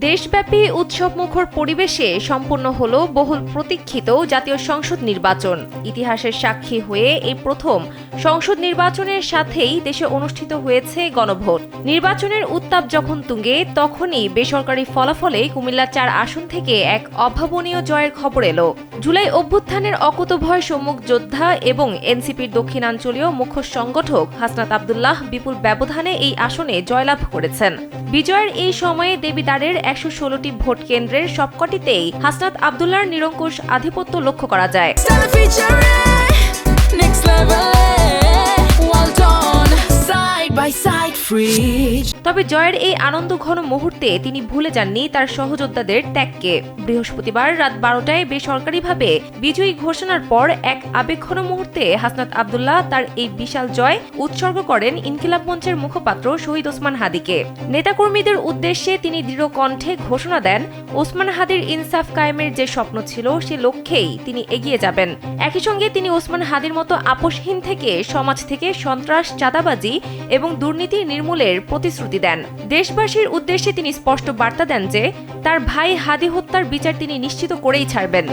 দেশব্যাপী উৎসবমুখর পরিবেশে সম্পন্ন হল বহুল প্রতীক্ষিত জাতীয় সংসদ নির্বাচন। ইতিহাসের সাক্ষী হয়ে এই প্রথম সংসদ নির্বাচনের সাথেই দেশে অনুষ্ঠিত হয়েছে গণভোট। নির্বাচনের উত্তাপ যখন তুঙ্গে, তখনই বেসরকারি ফলাফলে কুমিল্লা ৪ আসন থেকে এক অভাবনীয় জয়ের খবর এলো। জুলাই অভ্যুত্থানের অকুতোভয় সম্মুখ যোদ্ধা এবং এনসিপির দক্ষিণাঞ্চলীয় মুখ্য সংগঠক হাসনাত আব্দুল্লাহ বিপুল ব্যবধানে এই আসনে জয়লাভ করেছেন। বিজয়ের এই সময়ে দেবিদ্বারের ১১৬টি ভোট কেন্দ্রের সবকটিতেই হাসনাত আব্দুল্লাহর নিরঙ্কুশ আধিপত্য লক্ষ্য করা যায়। তবে জয়ের এই আনন্দঘন মুহূর্তে তিনি ভুলে যাননি তার সহযোদ্ধাদের ত্যাগকে। বৃহস্পতিবার রাত ১২টায় বেসরকারিভাবে বিজয়ী ঘোষণার পর এক আবেগঘন মুহূর্তে হাসনাত আব্দুল্লাহ তার এই বিশাল জয় উৎসর্গ করেন ইনকিলাব মঞ্চের মুখপাত্র শহীদ ওসমান হাদীকে। নেতাকর্মীদের উদ্দেশ্যে তিনি দৃঢ় কণ্ঠে ঘোষণা দেন, ওসমান হাদীর ইনসাফ কায়েমের যে স্বপ্ন ছিল সে লক্ষ্যেই তিনি এগিয়ে যাবেন। একই সঙ্গে তিনি ওসমান হাদীর মতো আপোষহীন থেকে সমাজ থেকে সন্ত্রাস, চাঁদাবাজি এবং দুর্নীতি নির্মূলের প্রতিশ্রুতি দেন। দেশবাসীর উদ্দেশ্যে তিনি স্পষ্ট বার্তা দেন যে তার ভাই হাদী হত্যার বিচার তিনি নিশ্চিত করেই ছাড়বেন।